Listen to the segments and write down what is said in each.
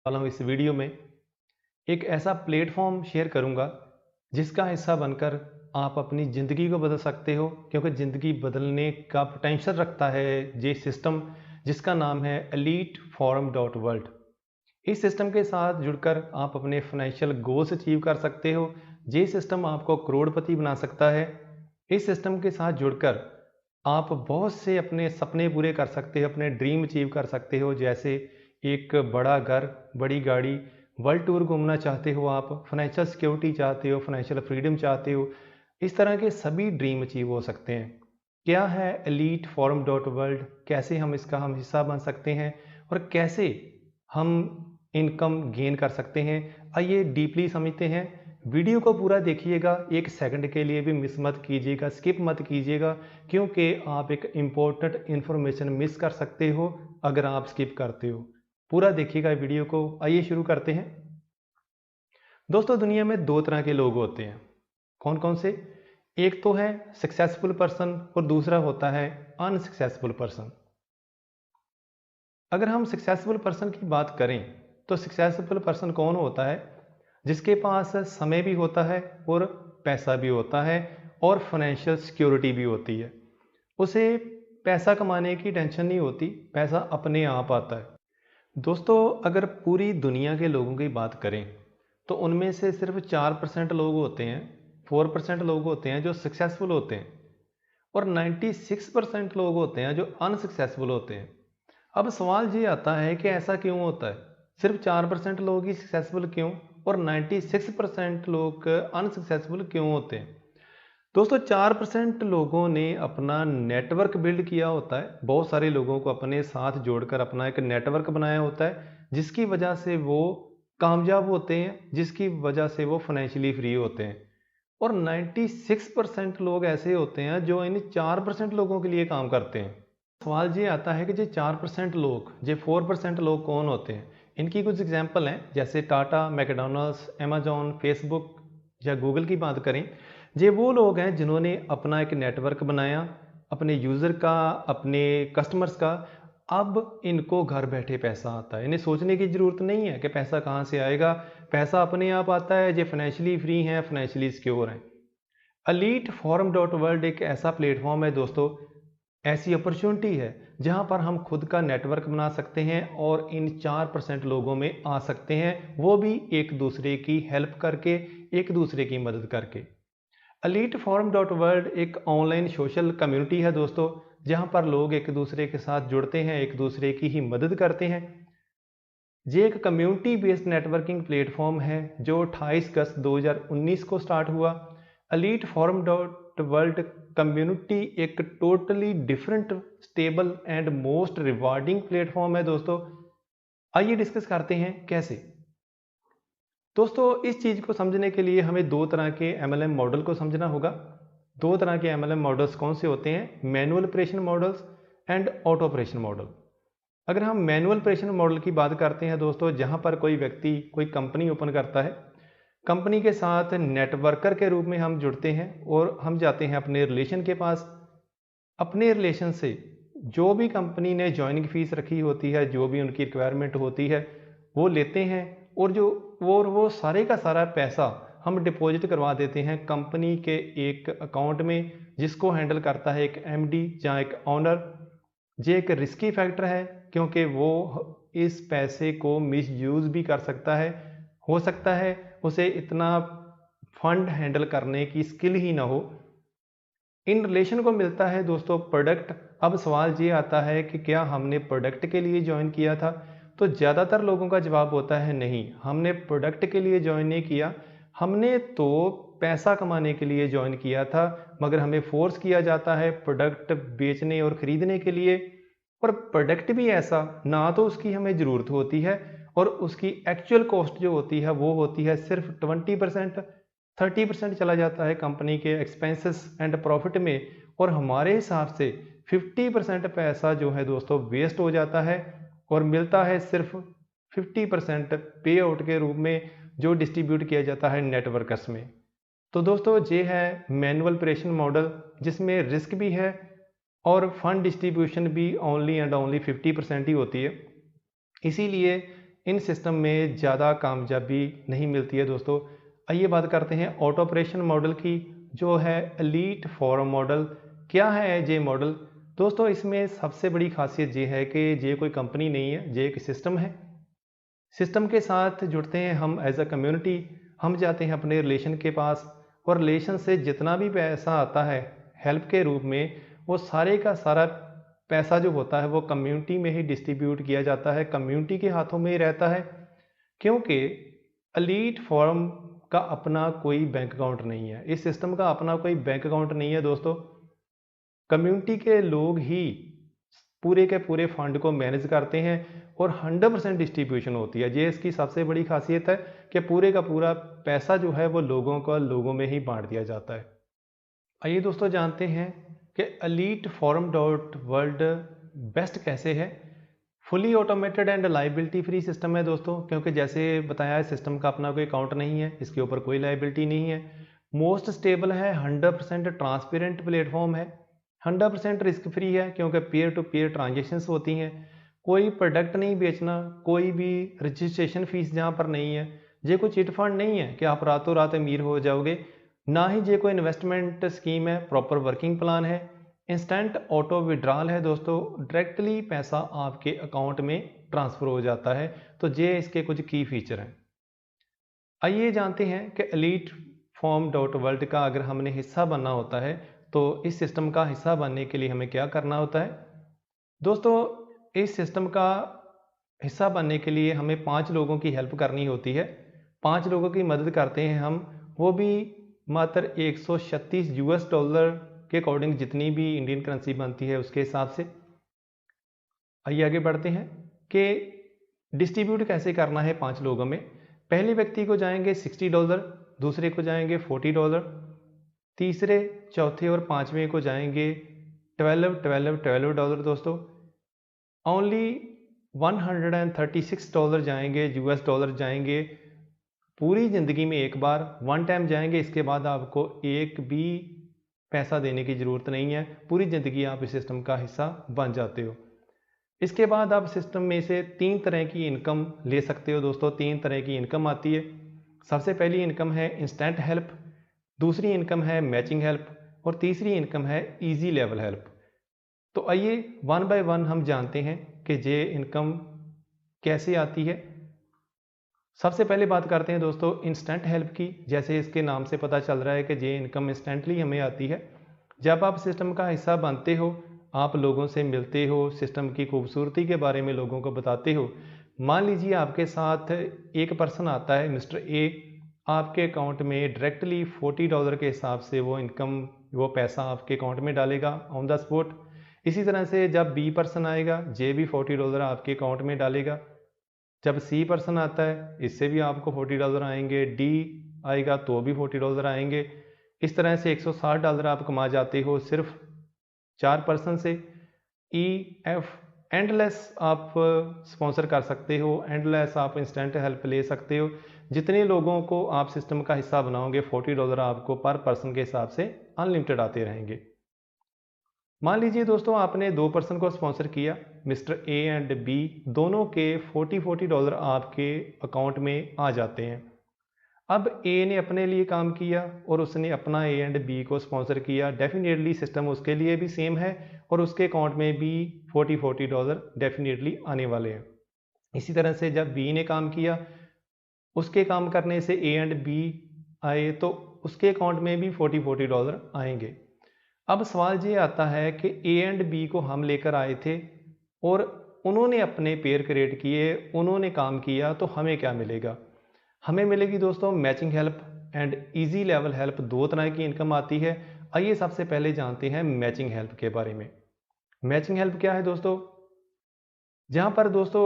वाला हूँ इस वीडियो में एक ऐसा प्लेटफॉर्म शेयर करूँगा जिसका हिस्सा बनकर आप अपनी ज़िंदगी को बदल सकते हो, क्योंकि ज़िंदगी बदलने का पोटेंशियल रखता है ये सिस्टम जिसका नाम है eliteforum.world। इस सिस्टम के साथ जुड़कर आप अपने फाइनेंशियल गोल्स अचीव कर सकते हो। ये सिस्टम आपको करोड़पति बना सकता है। इस सिस्टम के साथ जुड़कर आप बहुत से अपने सपने पूरे कर सकते हो, अपने ड्रीम अचीव कर सकते हो, जैसे एक बड़ा घर, बड़ी गाड़ी, वर्ल्ड टूर घूमना चाहते हो आप, फाइनेंशियल सिक्योरिटी चाहते हो, फाइनेंशियल फ्रीडम चाहते हो। इस तरह के सभी ड्रीम अचीव हो सकते हैं। क्या है eliteforum.world, कैसे हम इसका हिस्सा बन सकते हैं और कैसे हम इनकम गेन कर सकते हैं, आइए डीपली समझते हैं। वीडियो को पूरा देखिएगा, एक सेकंड के लिए भी मिस मत कीजिएगा, स्किप मत कीजिएगा, क्योंकि आप एक इम्पोर्टेंट इन्फॉर्मेशन मिस कर सकते हो अगर आप स्किप करते हो। पूरा देखिएगा वीडियो को। आइए शुरू करते हैं। दोस्तों, दुनिया में दो तरह के लोग होते हैं। कौन कौन से? एक तो है सक्सेसफुल पर्सन और दूसरा होता है अनसक्सेसफुल पर्सन। अगर हम सक्सेसफुल पर्सन की बात करें तो सक्सेसफुल पर्सन कौन होता है? जिसके पास समय भी होता है और पैसा भी होता है और फाइनेंशियल सिक्योरिटी भी होती है। उसे पैसा कमाने की टेंशन नहीं होती, पैसा अपने आप आता है। दोस्तों, अगर पूरी दुनिया के लोगों की बात करें तो उनमें से सिर्फ 4% लोग होते हैं, 4% लोग होते हैं जो सक्सेसफुल होते हैं और 96% लोग होते हैं जो अनसक्सेसफुल होते हैं। अब सवाल ये आता है कि ऐसा क्यों होता है? सिर्फ 4% लोग ही सक्सेसफुल क्यों और 96% लोग अनसक्सेसफुल क्यों होते हैं? दोस्तों, 4% लोगों ने अपना नेटवर्क बिल्ड किया होता है, बहुत सारे लोगों को अपने साथ जोड़कर अपना एक नेटवर्क बनाया होता है, जिसकी वजह से वो कामयाब होते हैं, जिसकी वजह से वो फाइनेंशियली फ्री होते हैं। और 96% लोग ऐसे होते हैं जो इन 4% लोगों के लिए काम करते हैं। सवाल ये आता है कि ये 4% लोग, ये 4% लोग कौन होते हैं? इनकी कुछ एग्जाम्पल हैं, जैसे टाटा, मैकडोनल्ड्स, अमेजोन, फेसबुक या गूगल की बात करें। ये वो लोग हैं जिन्होंने अपना एक नेटवर्क बनाया, अपने यूज़र का, अपने कस्टमर्स का। अब इनको घर बैठे पैसा आता है, इन्हें सोचने की ज़रूरत नहीं है कि पैसा कहाँ से आएगा, पैसा अपने आप आता है। ये फाइनेंशियली फ्री हैं, फाइनेंशियली सिक्योर हैं। eliteforum.world एक ऐसा प्लेटफॉर्म है दोस्तों, ऐसी अपॉर्चुनिटी है जहां पर हम खुद का नेटवर्क बना सकते हैं और इन 4% लोगों में आ सकते हैं, वो भी एक दूसरे की हेल्प करके, एक दूसरे की मदद करके। eliteforum.world एक ऑनलाइन सोशल कम्युनिटी है दोस्तों, जहां पर लोग एक दूसरे के साथ जुड़ते हैं, एक दूसरे की ही मदद करते हैं। ये एक कम्युनिटी बेस्ड नेटवर्किंग प्लेटफॉर्म है जो 28 अगस्त 2019 को स्टार्ट हुआ। eliteforum.world कम्युनिटी एक totally different, stable and most rewarding platform है दोस्तों। आइए डिस्कस करते हैं कैसे। दोस्तों, इस चीज़ को समझने के लिए हमें दो तरह के MLM मॉडल को समझना होगा। दो तरह के MLM मॉडल्स कौन से होते हैं? Manual operation models and auto operation model. अगर हम मैनुअल ऑपरेशन मॉडल की बात करते हैं दोस्तों, जहां पर कोई व्यक्ति कोई कंपनी ओपन करता है, कंपनी के साथ नेटवर्कर के रूप में हम जुड़ते हैं और हम जाते हैं अपने रिलेशन के पास। अपने रिलेशन से जो भी कंपनी ने ज्वाइनिंग फीस रखी होती है, जो भी उनकी रिक्वायरमेंट होती है, वो लेते हैं और वो सारे का सारा पैसा हम डिपॉजिट करवा देते हैं कंपनी के एक अकाउंट में, जिसको हैंडल करता है एक MD या एक ऑनर। ये एक रिस्की फैक्टर है, क्योंकि वो इस पैसे को मिसयूज़ भी कर सकता है। हो सकता है उसे इतना फंड हैंडल करने की स्किल ही ना हो। इन रिलेशन को मिलता है दोस्तों प्रोडक्ट। अब सवाल ये आता है कि क्या हमने प्रोडक्ट के लिए ज्वाइन किया था? तो ज़्यादातर लोगों का जवाब होता है नहीं, हमने प्रोडक्ट के लिए ज्वाइन नहीं किया, हमने तो पैसा कमाने के लिए ज्वाइन किया था, मगर हमें फोर्स किया जाता है प्रोडक्ट बेचने और ख़रीदने के लिए। और प्रोडक्ट भी ऐसा ना तो उसकी हमें ज़रूरत होती है और उसकी एक्चुअल कॉस्ट जो होती है वो होती है सिर्फ 20%, 30% चला जाता है कंपनी के एक्सपेंसेस एंड प्रॉफिट में, और हमारे हिसाब से 50% पैसा जो है दोस्तों वेस्ट हो जाता है और मिलता है सिर्फ 50% पे आउट के रूप में, जो डिस्ट्रीब्यूट किया जाता है नेटवर्कर्स में। तो दोस्तों, ये है मैनुअल ऑपरेशन मॉडल, जिसमें रिस्क भी है और फंड डिस्ट्रीब्यूशन भी ओनली एंड ओनली 50% ही होती है। इसीलिए इन सिस्टम में ज़्यादा कामयाबी नहीं मिलती है दोस्तों। आइए बात करते हैं ऑटो ऑपरेशन मॉडल की, जो है एलीट फॉर्म मॉडल। क्या है ये मॉडल दोस्तों? इसमें सबसे बड़ी खासियत ये है कि ये कोई कंपनी नहीं है, ये एक सिस्टम है। सिस्टम के साथ जुड़ते हैं हम एज अ कम्युनिटी। हम जाते हैं अपने रिलेशन के पास, और रिलेशन से जितना भी पैसा आता है हेल्प के रूप में, वो सारे का सारा पैसा जो होता है वो कम्युनिटी में ही डिस्ट्रीब्यूट किया जाता है, कम्युनिटी के हाथों में ही रहता है। क्योंकि एलीट फॉर्म का अपना कोई बैंक अकाउंट नहीं है, इस सिस्टम का अपना कोई बैंक अकाउंट नहीं है दोस्तों। कम्युनिटी के लोग ही पूरे के पूरे फंड को मैनेज करते हैं और 100% डिस्ट्रीब्यूशन होती है। ये इसकी सबसे बड़ी खासियत है कि पूरे का पूरा पैसा जो है वो लोगों में ही बांट दिया जाता है। आइए दोस्तों जानते हैं कि elite form dot world best कैसे है। Fully automated and liability free system है दोस्तों, क्योंकि जैसे बताया है सिस्टम का अपना कोई अकाउंट नहीं है, इसके ऊपर कोई लाइबिलिटी नहीं है। मोस्ट स्टेबल है, 100% ट्रांसपेरेंट प्लेटफॉर्म है, 100% रिस्क फ्री है, क्योंकि पीयर टू पीयर ट्रांजेक्शन्स होती हैं। कोई प्रोडक्ट नहीं बेचना, कोई भी रजिस्ट्रेशन फीस जहाँ पर नहीं है। ये कोई चिट फंड नहीं है कि आप रातों रात अमीर हो जाओगे, ना ही ये कोई इन्वेस्टमेंट स्कीम है, प्रॉपर वर्किंग प्लान है। इंस्टेंट ऑटो विड्रॉल है दोस्तों, डायरेक्टली पैसा आपके अकाउंट में ट्रांसफ़र हो जाता है। तो ये इसके कुछ की फीचर हैं। आइए जानते हैं कि एलीट फॉर्म डॉट वर्ल्ड का अगर हमने हिस्सा बनना होता है तो इस सिस्टम का हिस्सा बनने के लिए हमें क्या करना होता है दोस्तों। इस सिस्टम का हिस्सा बनने के लिए हमें 5 लोगों की हेल्प करनी होती है। 5 लोगों की मदद करते हैं हम, वो भी मात्र $136 के अकॉर्डिंग, जितनी भी इंडियन करेंसी बनती है उसके हिसाब से। आइए आगे बढ़ते हैं कि डिस्ट्रीब्यूट कैसे करना है 5 लोगों में। पहले व्यक्ति को जाएंगे $60, दूसरे को जाएंगे $40, तीसरे, चौथे और पांचवें को जाएंगे $12 दोस्तों। ओनली $136 जाएंगे, यूएस डॉलर जाएंगे पूरी ज़िंदगी में एक बार, वन टाइम जाएंगे। इसके बाद आपको एक भी पैसा देने की ज़रूरत नहीं है, पूरी ज़िंदगी आप इस सिस्टम का हिस्सा बन जाते हो। इसके बाद आप सिस्टम में से 3 तरह की इनकम ले सकते हो दोस्तों। 3 तरह की इनकम आती है। सबसे पहली इनकम है इंस्टेंट हेल्प, दूसरी इनकम है मैचिंग हेल्प, और तीसरी इनकम है इजी लेवल हेल्प। तो आइए वन बाय वन हम जानते हैं कि ये इनकम कैसे आती है। सबसे पहले बात करते हैं दोस्तों इंस्टेंट हेल्प की। जैसे इसके नाम से पता चल रहा है कि ये इनकम इंस्टेंटली हमें आती है। जब आप सिस्टम का हिस्सा बनते हो, आप लोगों से मिलते हो, सिस्टम की खूबसूरती के बारे में लोगों को बताते हो। मान लीजिए आपके साथ एक पर्सन आता है, मिस्टर ए, आपके अकाउंट में डायरेक्टली $40 के हिसाब से वो पैसा आपके अकाउंट में डालेगा ऑन द स्पॉट। इसी तरह से जब बी पर्सन आएगा, जे भी $40 आपके अकाउंट में डालेगा। जब सी पर्सन आता है, इससे भी आपको $40 आएंगे, डी आएगा तो भी $40 आएंगे। इस तरह से $160 आप कमा जाते हो सिर्फ 4 पर्सन से। ई एफ एंडलेस आप स्पॉन्सर कर सकते हो, एंडलेस आप इंस्टेंट हेल्प ले सकते हो। जितने लोगों को आप सिस्टम का हिस्सा बनाओगे, $40 आपको पर पर्सन के हिसाब से अनलिमिटेड आते रहेंगे। मान लीजिए दोस्तों आपने 2 पर्सन को स्पॉन्सर किया, मिस्टर ए एंड बी, दोनों के $40 आपके अकाउंट में आ जाते हैं। अब ए ने अपने लिए काम किया और उसने अपना ए एंड बी को स्पॉन्सर किया। डेफिनेटली सिस्टम उसके लिए भी सेम है और उसके अकाउंट में भी $40 डेफिनेटली आने वाले हैं। इसी तरह से जब बी ने काम किया, उसके काम करने से ए एंड बी आए तो उसके अकाउंट में भी $40 आएंगे। अब सवाल ये आता है कि ए एंड बी को हम लेकर आए थे और उन्होंने अपने पेयर क्रिएट किए, उन्होंने काम किया, तो हमें क्या मिलेगा? हमें मिलेगी दोस्तों matching help and easy level help. 2 तरह की इनकम आती है। आइए सबसे पहले जानते हैं मैचिंग हेल्प के बारे में। मैचिंग हेल्प क्या है दोस्तों? जहाँ पर दोस्तों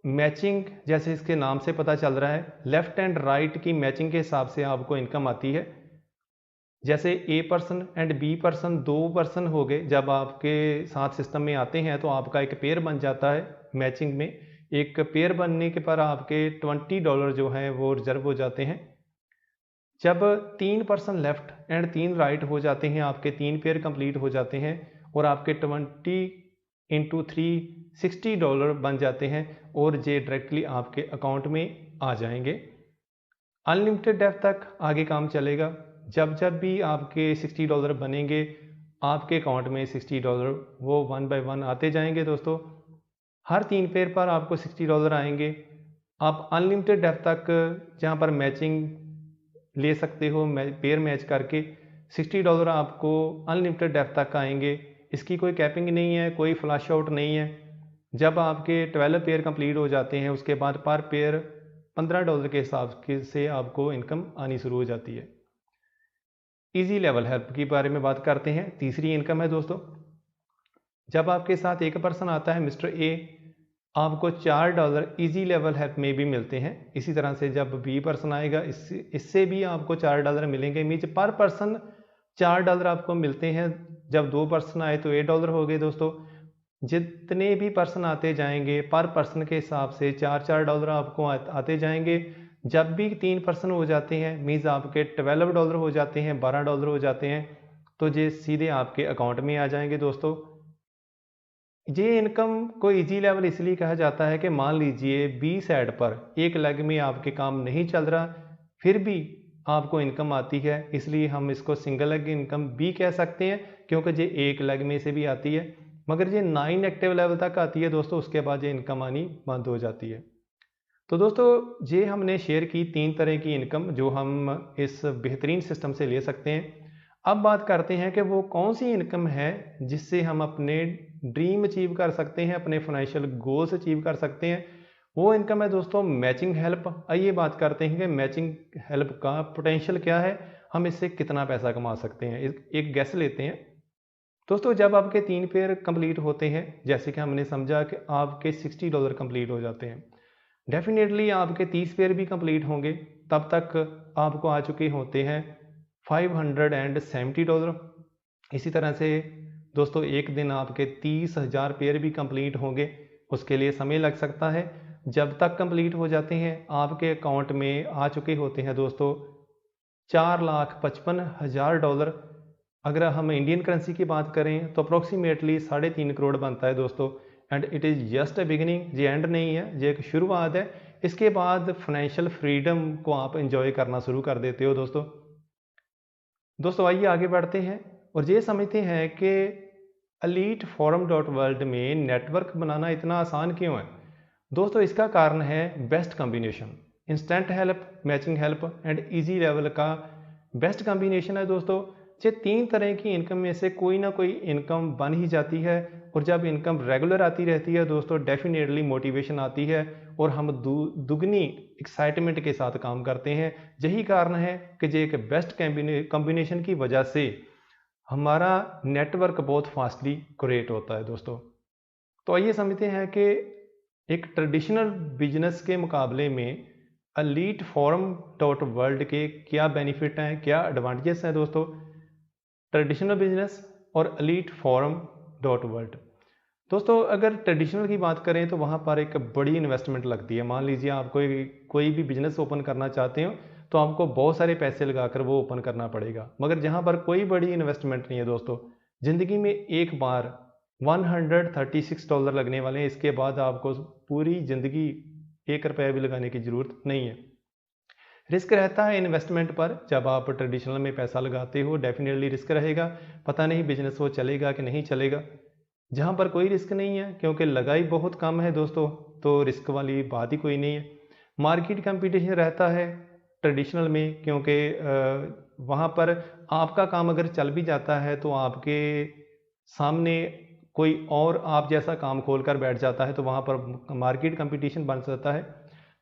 मैचिंग, जैसे इसके नाम से पता चल रहा है, लेफ्ट एंड राइट की मैचिंग के हिसाब से आपको इनकम आती है। जैसे A person and B person, 2 person हो गए, जब आपके साथ सिस्टम में आते हैं तो आपका एक पेयर बन जाता है। मैचिंग में एक पेयर बनने के पर आपके $20 जो हैं वो रिजर्व हो जाते हैं। जब 3 पर्सन लेफ्ट एंड 3 राइट हो जाते हैं, आपके 3 पेयर कंप्लीट हो जाते हैं और आपके 20 × 3 $60 बन जाते हैं और ये डायरेक्टली आपके अकाउंट में आ जाएंगे। अनलिमिटेड डेप्थ तक आगे काम चलेगा। जब जब भी आपके $60 बनेंगे आपके अकाउंट में $60 वो 1 बाय 1 आते जाएंगे दोस्तों। हर 3 पेयर पर आपको $60 आएंगे। आप अनलिमिटेड डेप्थ तक जहाँ पर मैचिंग ले सकते हो, पेयर मैच करके $60 आपको अनलिमिटेड डेप्थ तक आएंगे। इसकी कोई कैपिंग नहीं है, कोई फ्लैश आउट नहीं है। जब आपके 12 पेयर कंप्लीट हो जाते हैं उसके बाद पर पेयर $15 के हिसाब से आपको इनकम आनी शुरू हो जाती है। इजी लेवल हेल्प के बारे में बात करते हैं। तीसरी इनकम है दोस्तों, जब आपके साथ एक पर्सन आता है मिस्टर ए, आपको $4 इजी लेवल हेल्प में भी मिलते हैं। इसी तरह से जब बी पर्सन आएगा इससे भी आपको $4 मिलेंगे। मीन्स पर पर्सन $4 आपको मिलते हैं। जब 2 पर्सन आए तो $8 हो गए दोस्तों। जितने भी पर्सन आते जाएंगे पर पर्सन के हिसाब से $4 आपको आते जाएंगे। जब भी 3 पर्सन हो जाते हैं मीन्स आपके $12 हो जाते हैं, $12 हो जाते हैं, तो ये सीधे आपके अकाउंट में आ जाएंगे दोस्तों। ये इनकम को इजी लेवल इसलिए कहा जाता है कि मान लीजिए बी साइड पर एक लेग में आपके काम नहीं चल रहा फिर भी आपको इनकम आती है, इसलिए हम इसको सिंगल लेग इनकम भी कह सकते हैं क्योंकि ये एक लेग में से भी आती है। मगर ये 9 एक्टिव लेवल तक आती है दोस्तों, उसके बाद ये इनकम आनी बंद हो जाती है। तो दोस्तों ये हमने शेयर की 3 तरह की इनकम जो हम इस बेहतरीन सिस्टम से ले सकते हैं। अब बात करते हैं कि वो कौन सी इनकम है जिससे हम अपने ड्रीम अचीव कर सकते हैं, अपने फाइनेंशियल गोल्स अचीव कर सकते हैं। वो इनकम है दोस्तों मैचिंग हेल्प। आइए बात करते हैं कि मैचिंग हेल्प का पोटेंशियल क्या है, हम इससे कितना पैसा कमा सकते हैं। एक गैस लेते हैं दोस्तों। जब आपके 3 पेयर कंप्लीट होते हैं, जैसे कि हमने समझा कि आपके $60 कंप्लीट हो जाते हैं, डेफिनेटली आपके 30 पेयर भी कंप्लीट होंगे, तब तक आपको आ चुके होते हैं $570। इसी तरह से दोस्तों एक दिन आपके 30,000 पेयर भी कंप्लीट होंगे, उसके लिए समय लग सकता है। जब तक कंप्लीट हो जाते हैं आपके अकाउंट में आ चुके होते हैं दोस्तों $4,55,000। अगर हम इंडियन करेंसी की बात करें तो अप्रोक्सीमेटली 3.5 करोड़ बनता है दोस्तों। And it is just a beginning, ये एंड नहीं है, ये एक शुरुआत है। इसके बाद फाइनेंशियल फ्रीडम को आप एंजॉय करना शुरू कर देते हो दोस्तों आइए आगे बढ़ते हैं और ये समझते हैं कि eliteforum.world में नेटवर्क बनाना इतना आसान क्यों है। दोस्तों इसका कारण है best combination, instant help, matching help and easy level का बेस्ट कॉम्बिनेशन है दोस्तों। ये 3 तरह की इनकम में से कोई ना कोई इनकम बन ही जाती है और जब इनकम रेगुलर आती रहती है दोस्तों डेफिनेटली मोटिवेशन आती है और हम दुगनी एक्साइटमेंट के साथ काम करते हैं। यही कारण है कि ये एक बेस्ट कॉम्बिनेशन की वजह से हमारा नेटवर्क बहुत फास्टली क्रिएट होता है दोस्तों। तो आइए समझते हैं कि एक ट्रेडिशनल बिजनेस के मुकाबले में eliteforum.world के क्या बेनिफिट हैं, क्या एडवांटेजेस हैं दोस्तों, ट्रेडिशनल बिजनेस और eliteforum.world। दोस्तों अगर ट्रेडिशनल की बात करें तो वहाँ पर एक बड़ी इन्वेस्टमेंट लगती है। मान लीजिए आप कोई भी बिजनेस ओपन करना चाहते हो तो आपको बहुत सारे पैसे लगाकर वो ओपन करना पड़ेगा। मगर जहाँ पर कोई बड़ी इन्वेस्टमेंट नहीं है दोस्तों, ज़िंदगी में एक बार $136 लगने वाले हैं, इसके बाद आपको पूरी ज़िंदगी $1 भी लगाने की ज़रूरत नहीं है। रिस्क रहता है इन्वेस्टमेंट पर, जब आप ट्रेडिशनल में पैसा लगाते हो डेफिनेटली रिस्क रहेगा, पता नहीं बिजनेस वो चलेगा कि नहीं चलेगा। जहाँ पर कोई रिस्क नहीं है क्योंकि लगाई बहुत कम है दोस्तों, तो रिस्क वाली बात ही कोई नहीं है। मार्केट कंपटीशन रहता है ट्रेडिशनल में क्योंकि वहाँ पर आपका काम अगर चल भी जाता है तो आपके सामने कोई और आप जैसा काम खोल कर बैठ जाता है तो वहाँ पर मार्केट कंपटीशन बन जाता है।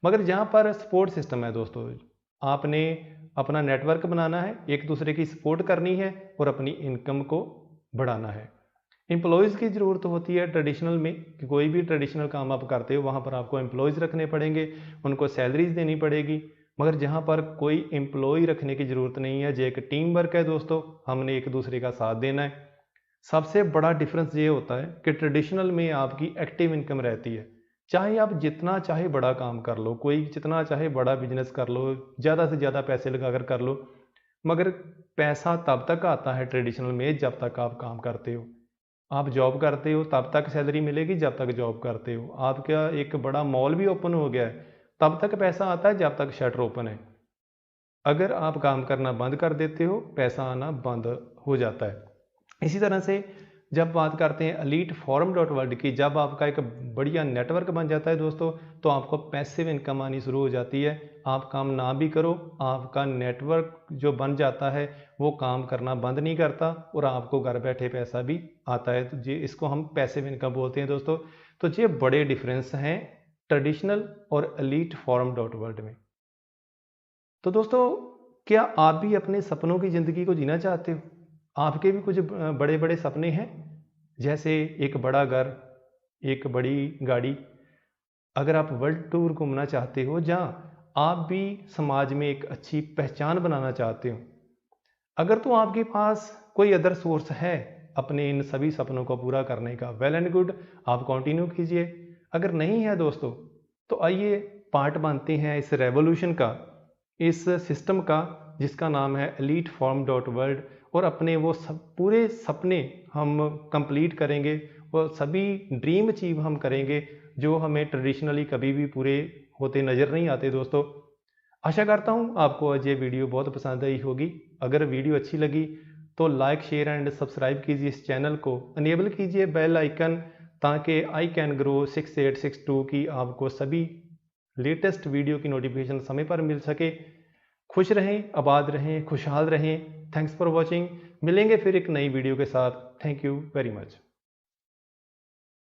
मगर जहाँ पर सपोर्ट सिस्टम है दोस्तों, आपने अपना नेटवर्क बनाना है, एक दूसरे की सपोर्ट करनी है और अपनी इनकम को बढ़ाना है। एम्प्लॉयज़ की ज़रूरत होती है ट्रेडिशनल में कि कोई भी ट्रेडिशनल काम आप करते हो वहाँ पर आपको एम्प्लॉयज़ रखने पड़ेंगे, उनको सैलरीज देनी पड़ेगी। मगर जहाँ पर कोई एम्प्लॉय रखने की ज़रूरत नहीं है, जो एक टीम वर्क है दोस्तों, हमने एक दूसरे का साथ देना है। सबसे बड़ा डिफरेंस ये होता है कि ट्रेडिशनल में आपकी एक्टिव इनकम रहती है, चाहे आप जितना चाहे बड़ा काम कर लो, कोई जितना चाहे बड़ा बिजनेस कर लो, ज़्यादा से ज़्यादा पैसे लगाकर कर लो, मगर पैसा तब तक आता है ट्रेडिशनल में जब तक आप काम करते हो। आप जॉब करते हो तब तक सैलरी मिलेगी जब तक जॉब करते हो। आपका एक बड़ा मॉल भी ओपन हो गया है, तब तक पैसा आता है जब तक शटर ओपन है। अगर आप काम करना बंद कर देते हो, पैसा आना बंद हो जाता है। इसी तरह से जब बात करते हैं eliteforum.world की, जब आपका एक बढ़िया नेटवर्क बन जाता है दोस्तों, तो आपको पैसिव इनकम आनी शुरू हो जाती है। आप काम ना भी करो, आपका नेटवर्क जो बन जाता है वो काम करना बंद नहीं करता और आपको घर बैठे पैसा भी आता है। तो ये इसको हम पैसिव इनकम बोलते हैं दोस्तों। तो ये बड़े डिफरेंस हैं ट्रेडिशनल और eliteforum.world में। तो दोस्तों, क्या आप भी अपने सपनों की ज़िंदगी को जीना चाहते हो? आपके भी कुछ बड़े बड़े सपने हैं, जैसे एक बड़ा घर, एक बड़ी गाड़ी। अगर आप वर्ल्ड टूर घूमना चाहते हो, जहाँ आप भी समाज में एक अच्छी पहचान बनाना चाहते हो, अगर तो आपके पास कोई अदर सोर्स है अपने इन सभी सपनों को पूरा करने का, वेल एंड गुड, आप कंटिन्यू कीजिए। अगर नहीं है दोस्तों, तो आइए पार्ट बनते हैं इस रेवोल्यूशन का, इस सिस्टम का, जिसका नाम है eliteforum.world, और अपने वो सब पूरे सपने हम कंप्लीट करेंगे, वो सभी ड्रीम अचीव हम करेंगे जो हमें ट्रेडिशनली कभी भी पूरे होते नज़र नहीं आते दोस्तों। आशा करता हूँ आपको आज ये वीडियो बहुत पसंद आई होगी। अगर वीडियो अच्छी लगी तो लाइक, शेयर एंड सब्सक्राइब कीजिए, इस चैनल को अनेबल कीजिए बेल आइकन, ताकि आई कैन ग्रो 6862 की आपको सभी लेटेस्ट वीडियो की नोटिफिकेशन समय पर मिल सके। खुश रहें, आबाद रहें, खुशहाल रहें। Thanks for watching. मिलेंगे फिर एक नई वीडियो के साथ। Thank you very much.